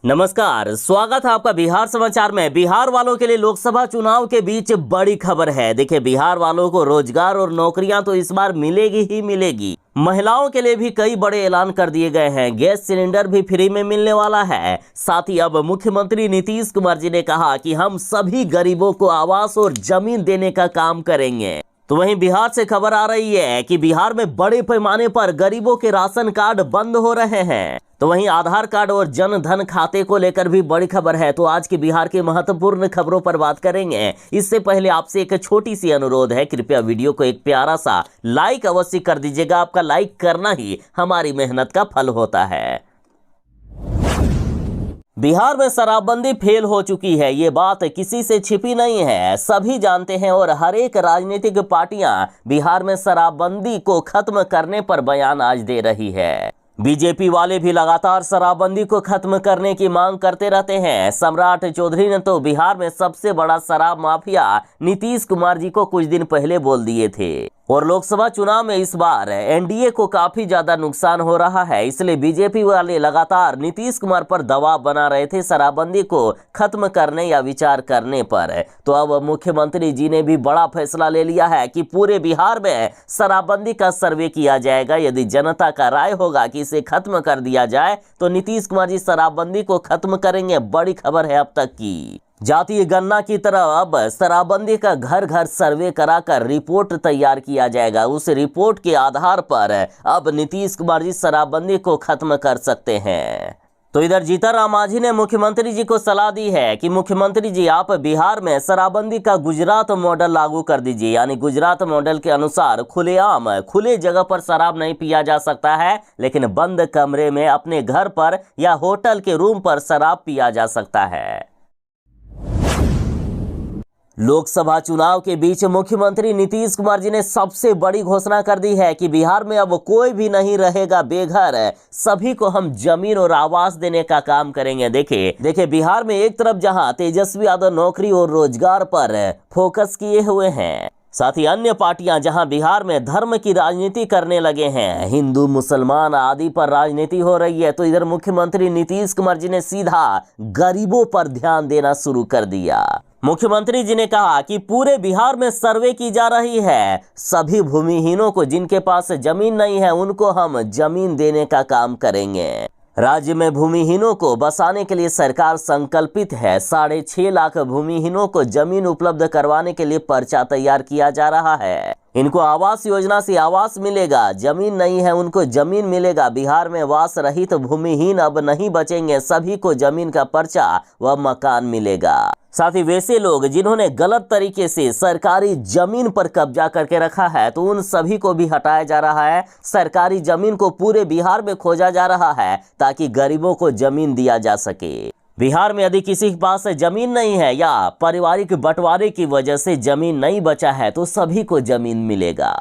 नमस्कार, स्वागत है आपका बिहार समाचार में। बिहार वालों के लिए लोकसभा चुनाव के बीच बड़ी खबर है। देखिए, बिहार वालों को रोजगार और नौकरियां तो इस बार मिलेगी ही मिलेगी। महिलाओं के लिए भी कई बड़े ऐलान कर दिए गए हैं। गैस सिलेंडर भी फ्री में मिलने वाला है। साथ ही अब मुख्यमंत्री नीतीश कुमार जी ने कहा कि हम सभी गरीबों को आवास और जमीन देने का काम करेंगे। तो वहीं बिहार से खबर आ रही है कि बिहार में बड़े पैमाने पर गरीबों के राशन कार्ड बंद हो रहे हैं। तो वहीं आधार कार्ड और जन धन खाते को लेकर भी बड़ी खबर है। तो आज की बिहार की महत्वपूर्ण खबरों पर बात करेंगे। इससे पहले आपसे एक छोटी सी अनुरोध है, कृपया वीडियो को एक प्यारा सा लाइक अवश्य कर दीजिएगा। आपका लाइक करना ही हमारी मेहनत का फल होता है। बिहार में शराबबंदी फेल हो चुकी है, ये बात किसी से छिपी नहीं है, सभी जानते हैं। और हर एक राजनीतिक पार्टियां बिहार में शराबबंदी को खत्म करने पर बयान आज दे रही है। बीजेपी वाले भी लगातार शराबबंदी को खत्म करने की मांग करते रहते हैं। सम्राट चौधरी ने तो बिहार में सबसे बड़ा शराब माफिया नीतीश कुमार जी को कुछ दिन पहले बोल दिए थे। और लोकसभा चुनाव में इस बार एनडीए को काफी ज्यादा नुकसान हो रहा है, इसलिए बीजेपी वाले लगातार नीतीश कुमार पर दबाव बना रहे थे शराबबंदी को खत्म करने या विचार करने पर। तो अब मुख्यमंत्री जी ने भी बड़ा फैसला ले लिया है कि पूरे बिहार में शराबबंदी का सर्वे किया जाएगा। यदि जनता का राय होगा कि इसे खत्म कर दिया जाए तो नीतीश कुमार जी शराबबंदी को खत्म करेंगे। बड़ी खबर है अब तक की। जातीय गणना की तरह अब शराबबंदी का घर घर सर्वे कराकर रिपोर्ट तैयार किया जाएगा। उस रिपोर्ट के आधार पर अब नीतीश कुमार जी शराबबंदी को खत्म कर सकते हैं। तो इधर जीतनराम मांझी ने मुख्यमंत्री जी को सलाह दी है कि मुख्यमंत्री जी आप बिहार में शराबबंदी का गुजरात मॉडल लागू कर दीजिए। यानी गुजरात मॉडल के अनुसार खुलेआम खुले जगह पर शराब नहीं पिया जा सकता है, लेकिन बंद कमरे में अपने घर पर या होटल के रूम पर शराब पिया जा सकता है। लोकसभा चुनाव के बीच मुख्यमंत्री नीतीश कुमार जी ने सबसे बड़ी घोषणा कर दी है कि बिहार में अब कोई भी नहीं रहेगा बेघर, सभी को हम जमीन और आवास देने का काम करेंगे। देखिए बिहार में एक तरफ जहां तेजस्वी यादव नौकरी और रोजगार पर फोकस किए हुए हैं, साथ ही अन्य पार्टियां जहां बिहार में धर्म की राजनीति करने लगे हैं, हिंदू मुसलमान आदि पर राजनीति हो रही है। तो इधर मुख्यमंत्री नीतीश कुमार जी ने सीधा गरीबों पर ध्यान देना शुरू कर दिया। मुख्यमंत्री जी ने कहा कि पूरे बिहार में सर्वे की जा रही है, सभी भूमिहीनों को जिनके पास जमीन नहीं है उनको हम जमीन देने का काम करेंगे। राज्य में भूमिहीनों को बसाने के लिए सरकार संकल्पित है। 6.5 लाख भूमिहीनों को जमीन उपलब्ध करवाने के लिए पर्चा तैयार किया जा रहा है। इनको आवास योजना से आवास मिलेगा, जमीन नहीं है उनको जमीन मिलेगा। बिहार में वास रहित भूमिहीन अब नहीं बचेंगे, सभी को जमीन का पर्चा व मकान मिलेगा। साथ ही वैसे लोग जिन्होंने गलत तरीके से सरकारी जमीन पर कब्जा करके रखा है तो उन सभी को भी हटाया जा रहा है। सरकारी जमीन को पूरे बिहार में खोजा जा रहा है ताकि गरीबों को जमीन दिया जा सके। बिहार में यदि किसी के पास जमीन नहीं है या पारिवारिक बंटवारे की वजह से जमीन नहीं बचा है तो सभी को जमीन मिलेगा।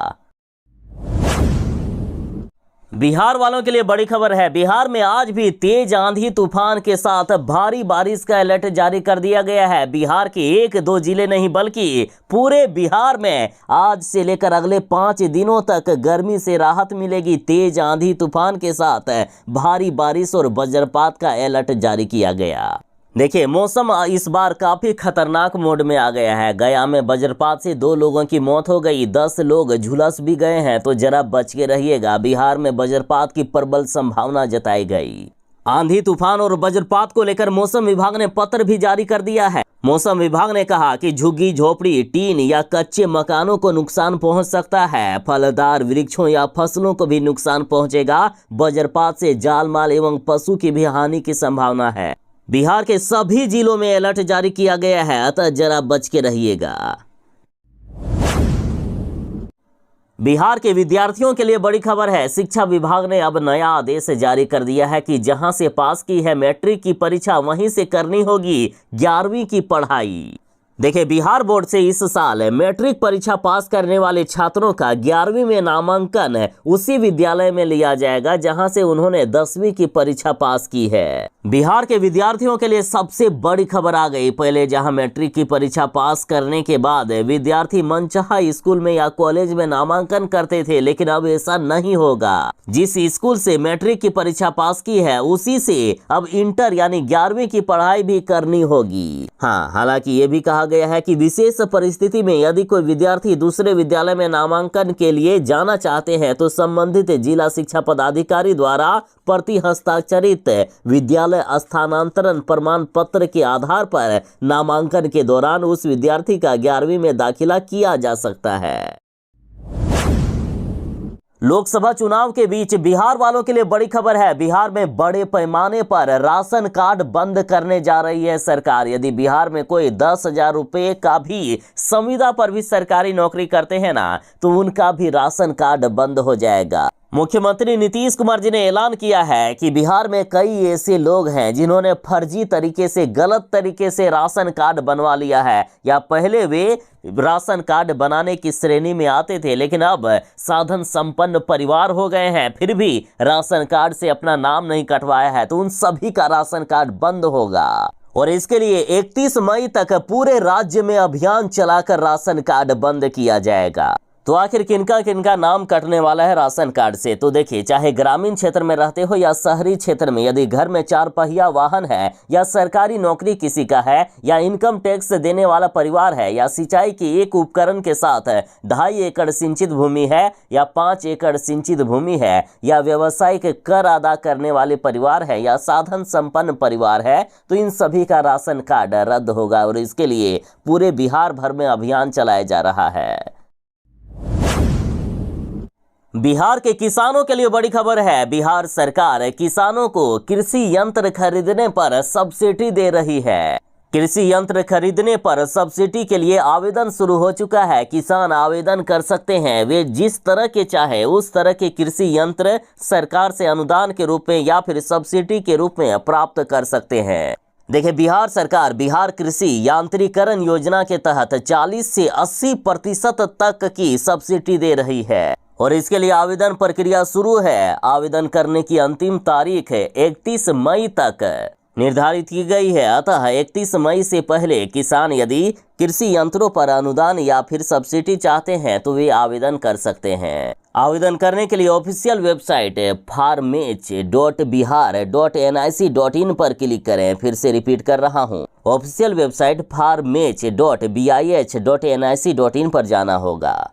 बिहार वालों के लिए बड़ी खबर है। बिहार में आज भी तेज आंधी तूफान के साथ भारी बारिश का अलर्ट जारी कर दिया गया है। बिहार के 1-2 जिले नहीं बल्कि पूरे बिहार में आज से लेकर अगले 5 दिनों तक गर्मी से राहत मिलेगी। तेज आंधी तूफान के साथ भारी बारिश और वज्रपात का अलर्ट जारी किया गया। देखिए मौसम इस बार काफी खतरनाक मोड में आ गया है। गया में वज्रपात से 2 लोगों की मौत हो गई, 10 लोग झुलस भी गए हैं, तो जरा बच के रहिएगा। बिहार में वज्रपात की प्रबल संभावना जताई गई। आंधी तूफान और वज्रपात को लेकर मौसम विभाग ने पत्र भी जारी कर दिया है। मौसम विभाग ने कहा कि झुग्गी झोपड़ी टीन या कच्चे मकानों को नुकसान पहुंच सकता है। फलदार वृक्षों या फसलों को भी नुकसान पहुंचेगा। वज्रपात से जान माल एवं पशु की भी हानि की संभावना है। बिहार के सभी जिलों में अलर्ट जारी किया गया है, अतः जरा बच के रहिएगा। बिहार के विद्यार्थियों के लिए बड़ी खबर है। शिक्षा विभाग ने अब नया आदेश जारी कर दिया है कि जहां से पास की है मैट्रिक की परीक्षा वहीं से करनी होगी 11वीं की पढ़ाई। देखिए, बिहार बोर्ड से इस साल मैट्रिक परीक्षा पास करने वाले छात्रों का 11वीं में नामांकन उसी विद्यालय में लिया जाएगा जहां से उन्होंने 10वीं की परीक्षा पास की है। बिहार के विद्यार्थियों के लिए सबसे बड़ी खबर आ गई। पहले जहां मैट्रिक की परीक्षा पास करने के बाद विद्यार्थी मनचाहा स्कूल में या कॉलेज में नामांकन करते थे, लेकिन अब ऐसा नहीं होगा। जिस स्कूल से मैट्रिक की परीक्षा पास की है उसी से अब इंटर यानी 11वीं की पढ़ाई भी करनी होगी। हाँ, हालांकि ये भी कहा गया है कि विशेष परिस्थिति में यदि कोई विद्यार्थी दूसरे विद्यालय में नामांकन के लिए जाना चाहते हैं तो संबंधित जिला शिक्षा पदाधिकारी द्वारा प्रति हस्ताक्षरित विद्यालय स्थानांतरण प्रमाण पत्र के आधार पर नामांकन के दौरान उस विद्यार्थी का 11वीं में दाखिला किया जा सकता है। लोकसभा चुनाव के बीच बिहार वालों के लिए बड़ी खबर है। बिहार में बड़े पैमाने पर राशन कार्ड बंद करने जा रही है सरकार। यदि बिहार में कोई 10,000 रुपए का भी संविदा पर भी सरकारी नौकरी करते हैं ना, तो उनका भी राशन कार्ड बंद हो जाएगा। मुख्यमंत्री नीतीश कुमार जी ने ऐलान किया है कि बिहार में कई ऐसे लोग हैं जिन्होंने फर्जी तरीके से, गलत तरीके से राशन कार्ड बनवा लिया है, या पहले वे राशन कार्ड बनाने की श्रेणी में आते थे लेकिन अब साधन संपन्न परिवार हो गए हैं, फिर भी राशन कार्ड से अपना नाम नहीं कटवाया है, तो उन सभी का राशन कार्ड बंद होगा। और इसके लिए 31 मई तक पूरे राज्य में अभियान चलाकर राशन कार्ड बंद किया जाएगा। तो आखिर किनका किनका नाम कटने वाला है राशन कार्ड से? तो देखिए, चाहे ग्रामीण क्षेत्र में रहते हो या शहरी क्षेत्र में, यदि घर में 4 पहिया वाहन है, या सरकारी नौकरी किसी का है, या इनकम टैक्स देने वाला परिवार है, या सिंचाई के एक उपकरण के साथ 2.5 एकड़ सिंचित भूमि है, या 5 एकड़ सिंचित भूमि है, या व्यावसायिक कर अदा करने वाले परिवार है, या साधन संपन्न परिवार है, तो इन सभी का राशन कार्ड रद्द होगा। और इसके लिए पूरे बिहार भर में अभियान चलाया जा रहा है। बिहार के किसानों के लिए बड़ी खबर है। बिहार सरकार किसानों को कृषि यंत्र खरीदने पर सब्सिडी दे रही है। कृषि यंत्र खरीदने पर सब्सिडी के लिए आवेदन शुरू हो चुका है। किसान आवेदन कर सकते हैं। वे जिस तरह के चाहे उस तरह के कृषि यंत्र सरकार से अनुदान के रूप में या फिर सब्सिडी के रूप में प्राप्त कर सकते हैं। देखिए, बिहार सरकार बिहार कृषि यांत्रिकरण योजना के तहत 40 से 80% तक की सब्सिडी दे रही है और इसके लिए आवेदन प्रक्रिया शुरू है। आवेदन करने की अंतिम तारीख 31 मई तक निर्धारित की गई है। अतः 31 मई से पहले किसान यदि कृषि यंत्रों पर अनुदान या फिर सब्सिडी चाहते हैं तो वे आवेदन कर सकते हैं। आवेदन करने के लिए ऑफिशियल वेबसाइट farmech.bihar.nic.in पर क्लिक करें। फिर से रिपीट कर रहा हूं, ऑफिशियल वेबसाइट farmech.bih.nic.in पर जाना होगा।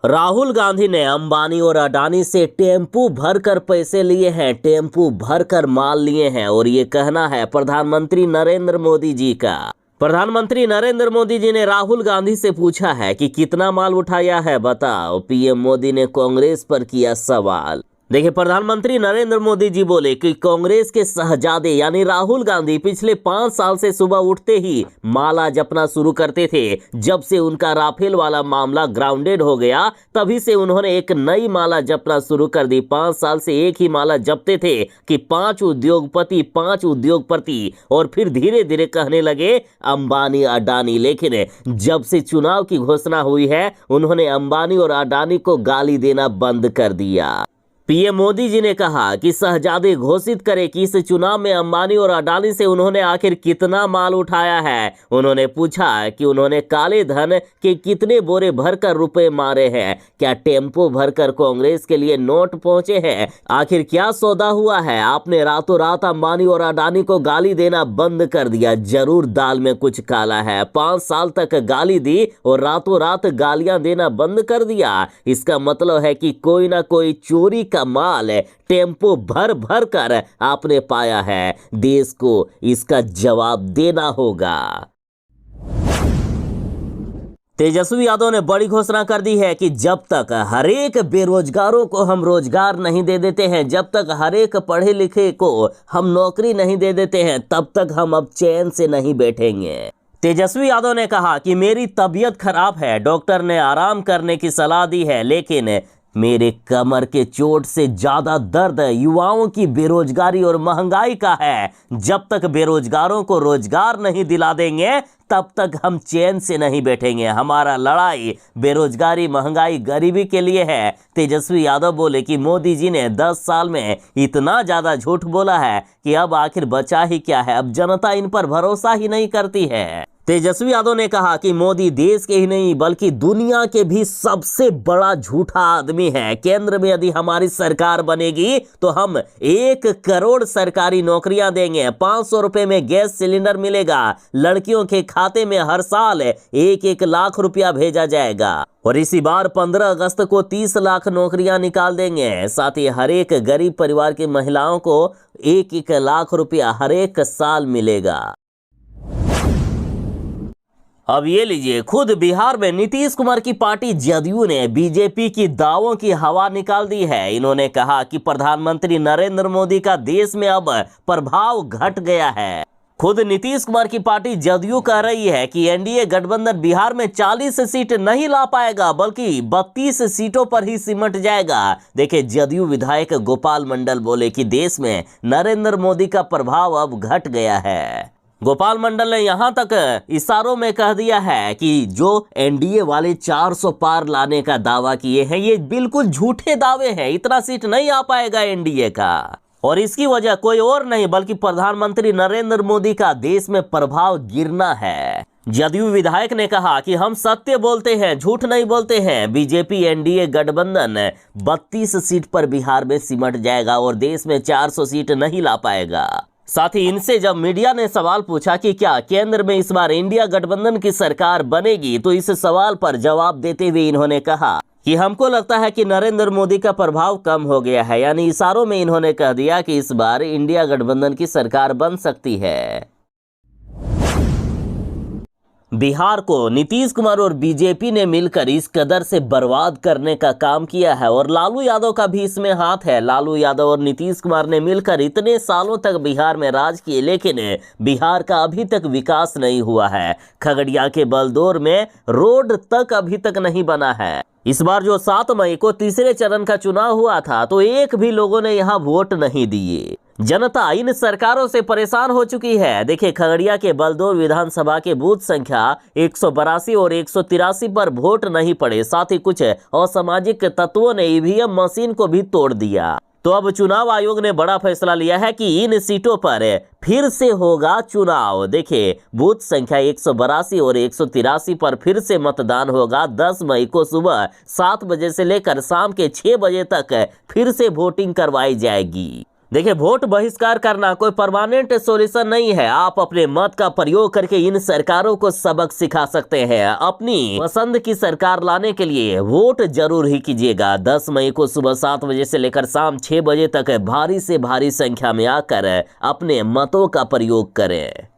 राहुल गांधी ने अंबानी और अडानी से टेम्पू भरकर पैसे लिए हैं, टेम्पू भरकर माल लिए हैं, और ये कहना है प्रधानमंत्री नरेंद्र मोदी जी का। प्रधानमंत्री नरेंद्र मोदी जी ने राहुल गांधी से पूछा है कि कितना माल उठाया है, बताओ। पीएम मोदी ने कांग्रेस पर किया सवाल। देखिए, प्रधानमंत्री नरेंद्र मोदी जी बोले कि कांग्रेस के शहजादे यानी राहुल गांधी पिछले 5 साल से सुबह उठते ही माला जपना शुरू करते थे। जब से उनका राफेल वाला मामला ग्राउंडेड हो गया, तभी से उन्होंने एक नई माला जपना शुरू कर दी। 5 साल से एक ही माला जपते थे कि 5 उद्योगपति, 5 उद्योगपति, और फिर धीरे धीरे कहने लगे अंबानी अडानी। लेकिन जब से चुनाव की घोषणा हुई है, उन्होंने अंबानी और अडानी को गाली देना बंद कर दिया। पीएम मोदी जी ने कहा कि शहजादे घोषित करें कि इस चुनाव में अंबानी और अडानी से उन्होंने आखिर कितना माल उठाया है। उन्होंने पूछा कि उन्होंने काले धन के कितने बोरे भरकर रुपए मारे हैं, क्या टेम्पो भरकर कांग्रेस के लिए नोट पहुंचे हैं, आखिर क्या सौदा हुआ है। आपने रातों रात अंबानी और अडानी को गाली देना बंद कर दिया। जरूर दाल में कुछ काला है। 5 साल तक गाली दी और रातों रात गालियां देना बंद कर दिया। इसका मतलब है कि कोई ना कोई चोरी का माल टेम्पो भर भर कर आपने पाया है। देश को इसका जवाब देना होगा। तेजस्वी यादव ने बड़ी घोषणा कर दी है कि जब तक हरेक बेरोजगारों को हम रोजगार नहीं दे देते हैं, जब तक हरेक पढ़े लिखे को हम नौकरी नहीं दे देते हैं, तब तक हम अब चैन से नहीं बैठेंगे। तेजस्वी यादव ने कहा कि मेरी तबीयत खराब है, डॉक्टर ने आराम करने की सलाह दी है, लेकिन मेरे कमर के चोट से ज्यादा दर्द युवाओं की बेरोजगारी और महंगाई का है। जब तक बेरोजगारों को रोजगार नहीं दिला देंगे तब तक हम चैन से नहीं बैठेंगे। हमारा लड़ाई बेरोजगारी, महंगाई, गरीबी के लिए है। तेजस्वी यादव बोले कि मोदी जी ने 10 साल में इतना ज्यादा झूठ बोला है कि अब आखिर बचा ही क्या है। अब जनता इन पर भरोसा ही नहीं करती है। तेजस्वी यादव ने कहा कि मोदी देश के ही नहीं बल्कि दुनिया के भी सबसे बड़ा झूठा आदमी है। केंद्र में यदि हमारी सरकार बनेगी तो हम 1 करोड़ सरकारी नौकरियां देंगे, 500 रुपए में गैस सिलेंडर मिलेगा, लड़कियों के खाते में हर साल 1-1 लाख रुपया भेजा जाएगा और इसी बार 15 अगस्त को 30 लाख नौकरियां निकाल देंगे। साथ ही हर एक गरीब परिवार की महिलाओं को 1-1 लाख रुपया हर एक साल मिलेगा। अब ये लीजिए, खुद बिहार में नीतीश कुमार की पार्टी जदयू ने बीजेपी की दावों की हवा निकाल दी है। इन्होंने कहा कि प्रधानमंत्री नरेंद्र मोदी का देश में अब प्रभाव घट गया है। खुद नीतीश कुमार की पार्टी जदयू कह रही है कि एनडीए गठबंधन बिहार में 40 सीट नहीं ला पाएगा बल्कि 32 सीटों पर ही सिमट जाएगा। देखिए, जदयू विधायक गोपाल मंडल बोले कि देश में नरेंद्र मोदी का प्रभाव अब घट गया है। गोपाल मंडल ने यहां तक इशारों में कह दिया है कि जो एनडीए वाले 400 पार लाने का दावा किए हैं ये बिल्कुल झूठे दावे हैं। इतना सीट नहीं आ पाएगा एनडीए का और इसकी वजह कोई और नहीं बल्कि प्रधानमंत्री नरेंद्र मोदी का देश में प्रभाव गिरना है। जदयू विधायक ने कहा कि हम सत्य बोलते हैं, झूठ नहीं बोलते हैं। बीजेपी एनडीए गठबंधन 32 सीट पर बिहार में सिमट जाएगा और देश में 400 सीट नहीं ला पाएगा। साथ ही इनसे जब मीडिया ने सवाल पूछा कि क्या केंद्र में इस बार इंडिया गठबंधन की सरकार बनेगी तो इस सवाल पर जवाब देते हुए इन्होंने कहा कि हमको लगता है कि नरेंद्र मोदी का प्रभाव कम हो गया है। यानी इशारों में इन्होंने कह दिया कि इस बार इंडिया गठबंधन की सरकार बन सकती है। बिहार को नीतीश कुमार और बीजेपी ने मिलकर इस कदर से बर्बाद करने का काम किया है और लालू यादव का भी इसमें हाथ है। लालू यादव और नीतीश कुमार ने मिलकर इतने सालों तक बिहार में राज किए लेकिन बिहार का अभी तक विकास नहीं हुआ है। खगड़िया के बलदौर में रोड तक अभी तक नहीं बना है। इस बार जो 7 मई को तीसरे चरण का चुनाव हुआ था तो एक भी लोगों ने यहाँ वोट नहीं दिए। जनता इन सरकारों से परेशान हो चुकी है। देखिए, खगड़िया के बलदौर विधानसभा के बूथ संख्या 182 और 183 पर वोट नहीं पड़े। साथ ही कुछ असामाजिक तत्वों ने ईवीएम मशीन को भी तोड़ दिया। तो अब चुनाव आयोग ने बड़ा फैसला लिया है कि इन सीटों पर फिर से होगा चुनाव। देखिए, बूथ संख्या 182 और 183 पर फिर से मतदान होगा। 10 मई को सुबह 7 बजे से लेकर शाम के 6 बजे तक फिर से वोटिंग करवाई जाएगी। देखिए, वोट बहिष्कार करना कोई परमानेंट सॉल्यूशन नहीं है। आप अपने मत का प्रयोग करके इन सरकारों को सबक सिखा सकते हैं। अपनी पसंद की सरकार लाने के लिए वोट जरूर ही कीजिएगा। 10 मई को सुबह 7 बजे से लेकर शाम 6 बजे तक भारी से भारी संख्या में आकर अपने मतों का प्रयोग करें।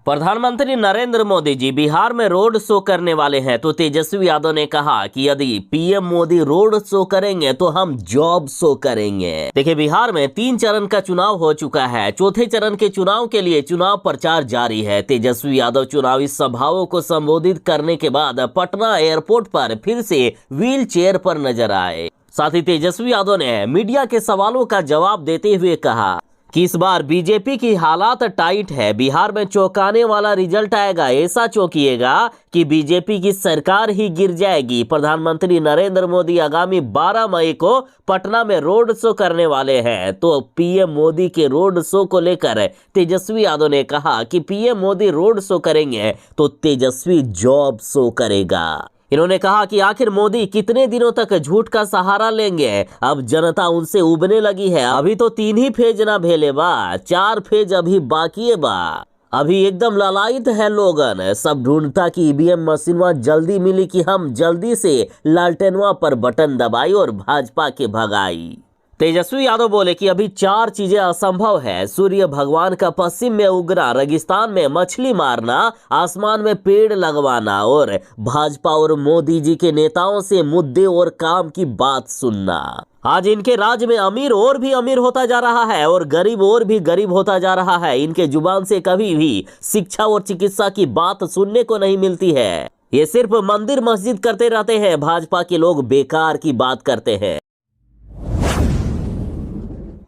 प्रधानमंत्री नरेंद्र मोदी जी बिहार में रोड शो करने वाले हैं तो तेजस्वी यादव ने कहा कि यदि पीएम मोदी रोड शो करेंगे तो हम जॉब शो करेंगे। देखिए, बिहार में 3 चरण का चुनाव हो चुका है। चौथे चरण के चुनाव के लिए चुनाव प्रचार जारी है। तेजस्वी यादव चुनावी सभाओं को संबोधित करने के बाद पटना एयरपोर्ट पर फिर से व्हील चेयर पर नजर आए। साथ ही तेजस्वी यादव ने मीडिया के सवालों का जवाब देते हुए कहा कि इस बार बीजेपी की हालात टाइट है। बिहार में चौंकाने वाला रिजल्ट आएगा। ऐसा चौंकिएगा कि बीजेपी की सरकार ही गिर जाएगी। प्रधानमंत्री नरेंद्र मोदी आगामी 12 मई को पटना में रोड शो करने वाले हैं। तो पीएम मोदी के रोड शो को लेकर तेजस्वी यादव ने कहा कि पीएम मोदी रोड शो करेंगे तो तेजस्वी जॉब शो करेगा। इन्होंने कहा कि आखिर मोदी कितने दिनों तक झूठ का सहारा लेंगे। अब जनता उनसे उबने लगी है। अभी तो 3 ही फेज ना भेले बा, 4 फेज अभी बाकी है बा। अभी एकदम ललायित है लोगन। सब ढूंढता कि ईवीएम मशीनवा जल्दी मिली कि हम जल्दी से लालटेनवा पर बटन दबाई और भाजपा के भगाई। तेजस्वी यादव बोले कि अभी 4 चीजें असंभव है। सूर्य भगवान का पश्चिम में उगना, रेगिस्तान में मछली मारना, आसमान में पेड़ लगवाना और भाजपा और मोदी जी के नेताओं से मुद्दे और काम की बात सुनना। आज इनके राज्य में अमीर और भी अमीर होता जा रहा है और गरीब और भी गरीब होता जा रहा है। इनके जुबान से कभी भी शिक्षा और चिकित्सा की बात सुनने को नहीं मिलती है। ये सिर्फ मंदिर मस्जिद करते रहते हैं, भाजपा के लोग बेकार की बात करते हैं।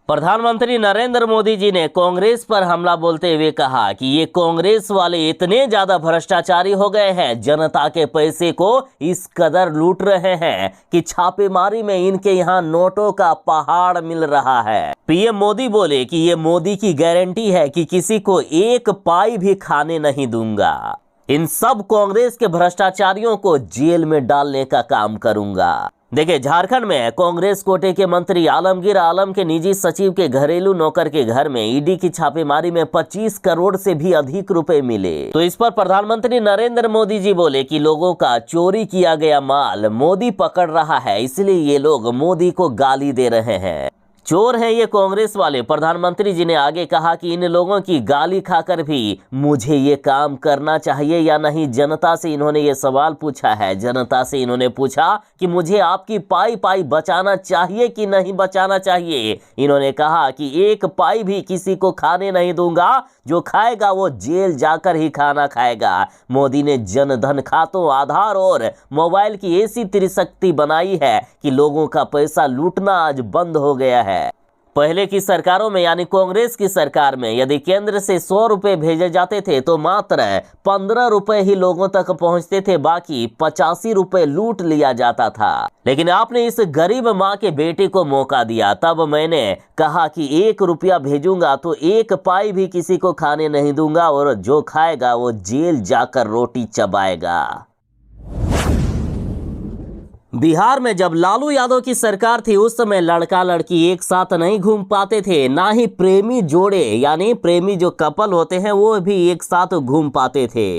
प्रधानमंत्री नरेंद्र मोदी जी ने कांग्रेस पर हमला बोलते हुए कहा कि ये कांग्रेस वाले इतने ज्यादा भ्रष्टाचारी हो गए हैं, जनता के पैसे को इस कदर लूट रहे हैं कि छापेमारी में इनके यहाँ नोटों का पहाड़ मिल रहा है। पीएम मोदी बोले कि ये मोदी की गारंटी है कि किसी को एक पाई भी खाने नहीं दूंगा। इन सब कांग्रेस के भ्रष्टाचारियों को जेल में डालने का काम करूंगा। देखिए, झारखंड में कांग्रेस कोटे के मंत्री आलमगीर आलम के निजी सचिव के घरेलू नौकर के घर में ईडी की छापेमारी में 25 करोड़ से भी अधिक रुपए मिले। तो इस पर प्रधानमंत्री नरेंद्र मोदी जी बोले कि लोगों का चोरी किया गया माल मोदी पकड़ रहा है, इसलिए ये लोग मोदी को गाली दे रहे हैं। चोर हैं ये कांग्रेस वाले। प्रधानमंत्री जी ने आगे कहा कि इन लोगों की गाली खाकर भी मुझे ये काम करना चाहिए या नहीं। जनता से इन्होंने ये सवाल पूछा है। जनता से इन्होंने पूछा कि मुझे आपकी पाई पाई बचाना चाहिए कि नहीं बचाना चाहिए। इन्होंने कहा कि एक पाई भी किसी को खाने नहीं दूंगा, जो खाएगा वो जेल जाकर ही खाना खाएगा। मोदी ने जन धन खातों, आधार और मोबाइल की ऐसी त्रिशक्ति बनाई है कि लोगों का पैसा लूटना आज बंद हो गया है। पहले की सरकारों में यानी कांग्रेस की सरकार में यदि केंद्र से 100 रुपए भेजे जाते थे तो मात्र 15 रुपए ही लोगों तक पहुंचते थे, बाकी 85 रुपए लूट लिया जाता था। लेकिन आपने इस गरीब माँ के बेटे को मौका दिया। तब मैंने कहा कि 1 रुपया भेजूंगा तो एक पाई भी किसी को खाने नहीं दूंगा, और जो खाएगा वो जेल जाकर रोटी चबाएगा। बिहार में जब लालू यादव की सरकार थी उस समय लड़का लड़की एक साथ नहीं घूम पाते थे, ना ही प्रेमी जोड़े यानी प्रेमी जो कपल होते हैं वो भी एक साथ घूम पाते थे।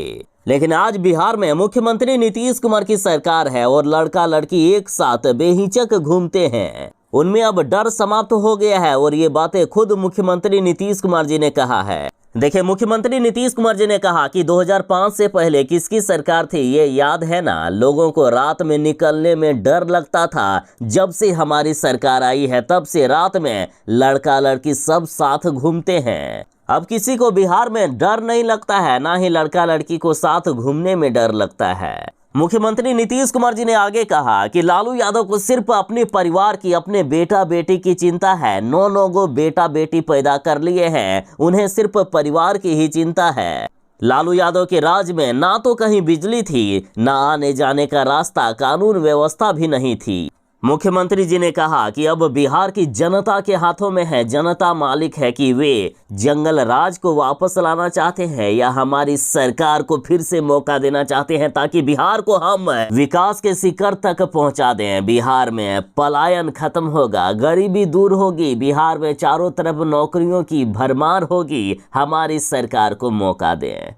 लेकिन आज बिहार में मुख्यमंत्री नीतीश कुमार की सरकार है और लड़का लड़की एक साथ बेहिचक घूमते हैं। उनमें अब डर समाप्त हो गया है और ये बातें खुद मुख्यमंत्री नीतीश कुमार जी ने कहा है। देखिए, मुख्यमंत्री नीतीश कुमार जी ने कहा कि 2005 से पहले किसकी सरकार थी ये याद है ना। लोगों को रात में निकलने में डर लगता था। जब से हमारी सरकार आई है तब से रात में लड़का लड़की सब साथ घूमते हैं। अब किसी को बिहार में डर नहीं लगता है, ना ही लड़का लड़की को साथ घूमने में डर लगता है। मुख्यमंत्री नीतीश कुमार जी ने आगे कहा कि लालू यादव को सिर्फ अपने परिवार की, अपने बेटा बेटी की चिंता है। 9 गो बेटा बेटी पैदा कर लिए हैं, उन्हें सिर्फ परिवार की ही चिंता है। लालू यादव के राज में ना तो कहीं बिजली थी, ना आने जाने का रास्ता, कानून व्यवस्था भी नहीं थी। मुख्यमंत्री जी ने कहा कि अब बिहार की जनता के हाथों में है। जनता मालिक है कि वे जंगल राज को वापस लाना चाहते हैं या हमारी सरकार को फिर से मौका देना चाहते हैं ताकि बिहार को हम विकास के शिखर तक पहुंचा दें। बिहार में पलायन खत्म होगा, गरीबी दूर होगी, बिहार में चारों तरफ नौकरियों की भरमार होगी। हमारी सरकार को मौका दें।